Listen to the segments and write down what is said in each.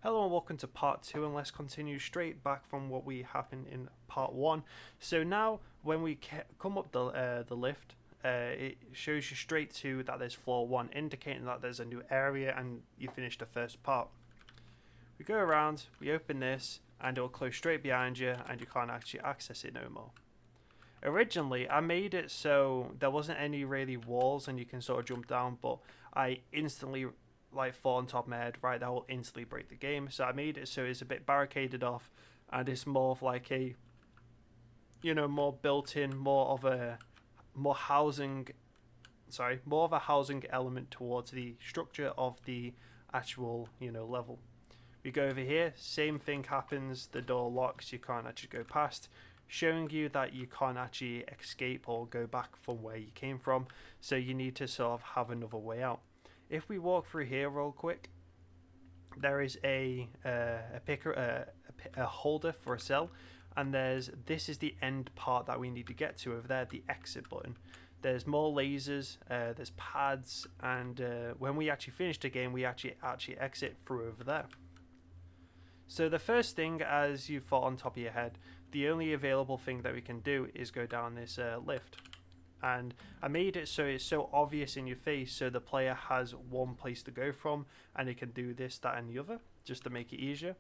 Hello and welcome to part 2, and let's continue straight back from what we happened in part 1. So now when we come up the lift, it shows you straight to that there's floor 1, indicating that there's a new area and you finished the first part. We go around, we open this, and it will close straight behind you and you can't actually access it no more. Originally I made it so there wasn't any really walls and you can sort of jump down, but I instantly fall on top of my head, right, that will instantly break the game. So I made it so it's a bit barricaded off and it's more of like a, more built in, more of a housing element towards the structure of the actual, level. We go over here, same thing happens, the door locks, you can't actually go past, showing you that you can't actually escape or go back from where you came from, so you need to sort of have another way out. If we walk through here real quick, there is a holder for a cell, and this is the end part that we need to get to over there, the exit button. There's more lasers, there's pads, and when we actually finish the game, we actually exit through over there. So the first thing, as you fall on top of your head, the only available thing that we can do is go down this lift. And I made it so it's so obvious in your face, so the player has one place to go from and it can do this, that and the other, just to make it easier.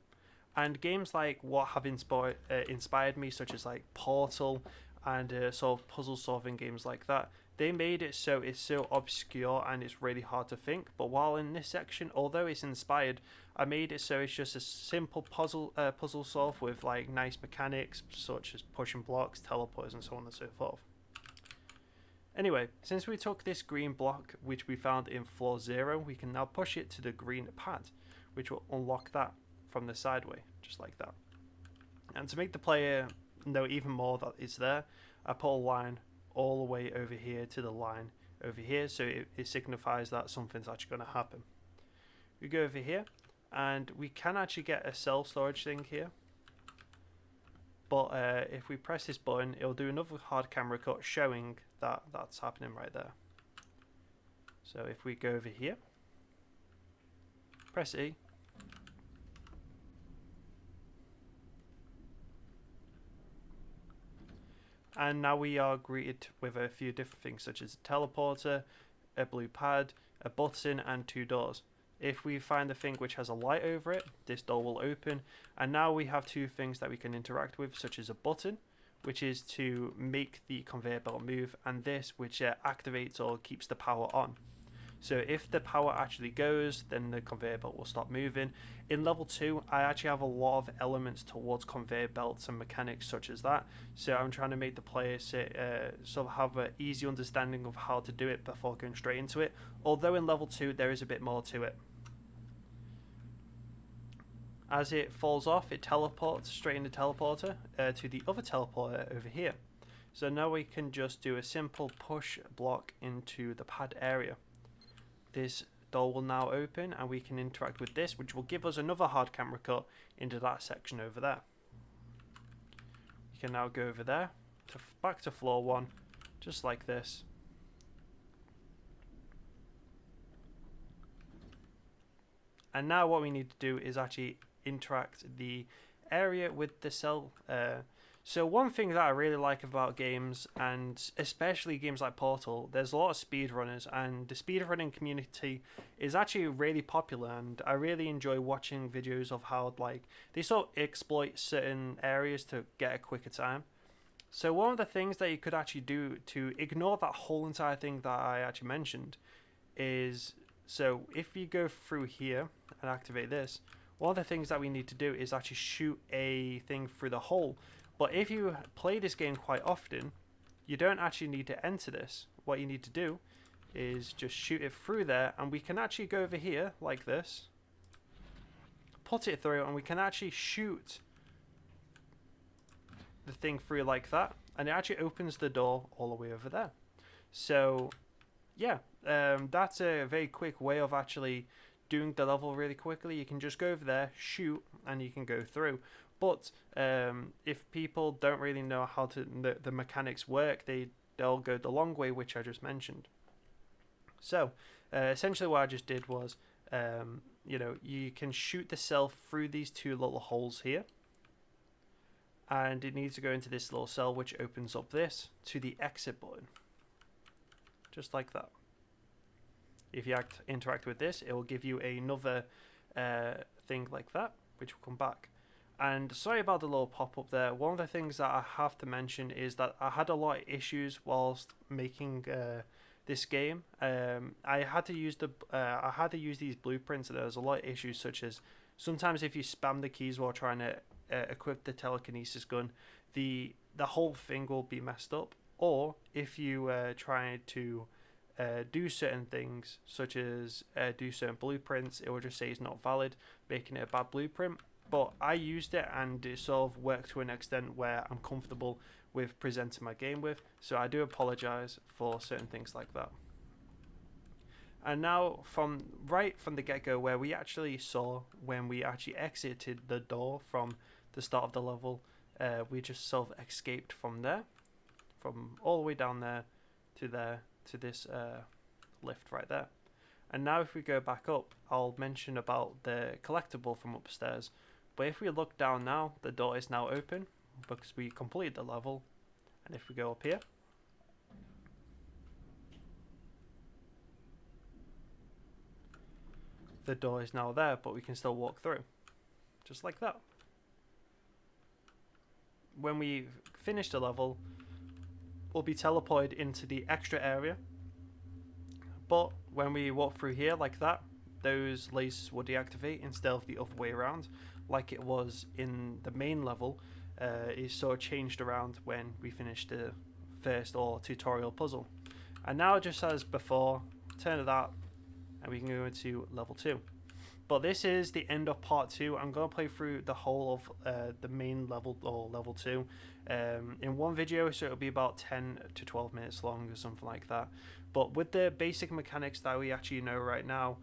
And games like what have inspired me, such as like Portal and sort of puzzle solving games like that, they made it so it's so obscure and it's really hard to think. But while in this section, although it's inspired, I made it so it's just a simple puzzle solve with like nice mechanics such as pushing blocks, teleporters, and so on and so forth. Anyway, since we took this green block, which we found in floor 0, we can now push it to the green pad, which will unlock that from the sideway, just like that. And to make the player know even more that it's there, I put a line all the way over here to the line over here, so it signifies that something's actually going to happen. We go over here, and we can actually get a cell storage thing here. But if we press this button, it'll do another hard camera cut showing that that's happening right there. So if we go over here, press E, and now we are greeted with a few different things such as a teleporter, a blue pad, a button, and 2 doors. If we find the thing which has a light over it, this door will open, and now we have 2 things that we can interact with, such as a button, which is to make the conveyor belt move, and this, which activates or keeps the power on. So if the power actually goes, then the conveyor belt will stop moving. In level 2, I actually have a lot of elements towards conveyor belts and mechanics such as that, so I'm trying to make the player sort of have an easy understanding of how to do it before going straight into it, although in level 2 there is a bit more to it. As it falls off, it teleports straight in the teleporter to the other teleporter over here. So now we can just do a simple push block into the pad area. This door will now open and we can interact with this, which will give us another hard camera cut into that section over there. You can now go over there, back to floor 1, just like this. And now what we need to do is actually interact the area with the cell. So one thing that I really like about games, and especially games like Portal, there's a lot of speedrunners, and the speedrunning community is actually really popular, and I really enjoy watching videos of how they sort of exploit certain areas to get a quicker time. So one of the things that you could actually do to ignore that whole entire thing that I actually mentioned is, so if you go through here and activate this, one of the things that we need to do is actually shoot a thing through the hole. But if you play this game quite often, you don't actually need to enter this. What you need to do is just shoot it through there, and we can actually go over here like this, put it through, and we can actually shoot the thing through like that, and it actually opens the door all the way over there. So yeah, that's a very quick way of actually doing the level really quickly. You can just go over there, shoot, and you can go through. But if people don't really know how the mechanics work, they'll go the long way, which I just mentioned. So essentially what I just did was you know, you can shoot the cell through these two little holes here, and it needs to go into this little cell, which opens up this to the exit button, just like that. If you interact with this, it will give you another thing like that, which will come back. And sorry about the little pop-up there. One of the things that I have to mention is that I had a lot of issues whilst making this game. I had to use these blueprints, and there was a lot of issues, such as sometimes if you spam the keys while trying to equip the telekinesis gun, the whole thing will be messed up. Or if you try to do certain things, such as do certain blueprints, it will just say it's not valid, making it a bad blueprint. But I used it, and it sort of worked to an extent where I'm comfortable with presenting my game with. So I do apologize for certain things like that. And now, from the get-go, where we actually saw when we actually exited the door from the start of the level, we just sort of escaped from there, from all the way down there to this lift right there. And now if we go back up, I'll mention about the collectible from upstairs. But if we look down now, the door is now open because we completed the level. And if we go up here, the door is now there, but we can still walk through, just like that. When we finish the level, we'll be teleported into the extra area. But when we walk through here like that, those lasers will deactivate instead of the other way around, like it was in the main level. Is sort of changed around when we finished the first or tutorial puzzle. And now, just as before, turn to that, and we can go into level 2. But this is the end of part 2. I'm going to play through the whole of the main level, or level 2, in one video, so it'll be about 10 to 12 minutes long or something like that. But with the basic mechanics that we actually know right now,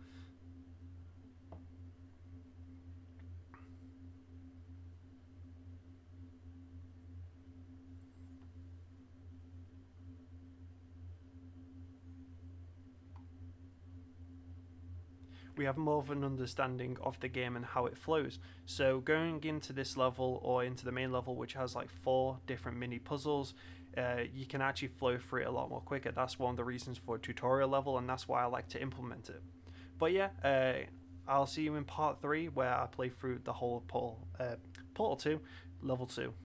we have more of an understanding of the game and how it flows. So going into this level, or into the main level, which has like 4 different mini puzzles, you can actually flow through it a lot more quicker. That's one of the reasons for a tutorial level, and that's why I like to implement it. But yeah, I'll see you in part 3, where I play through the whole Portal 2 level 2.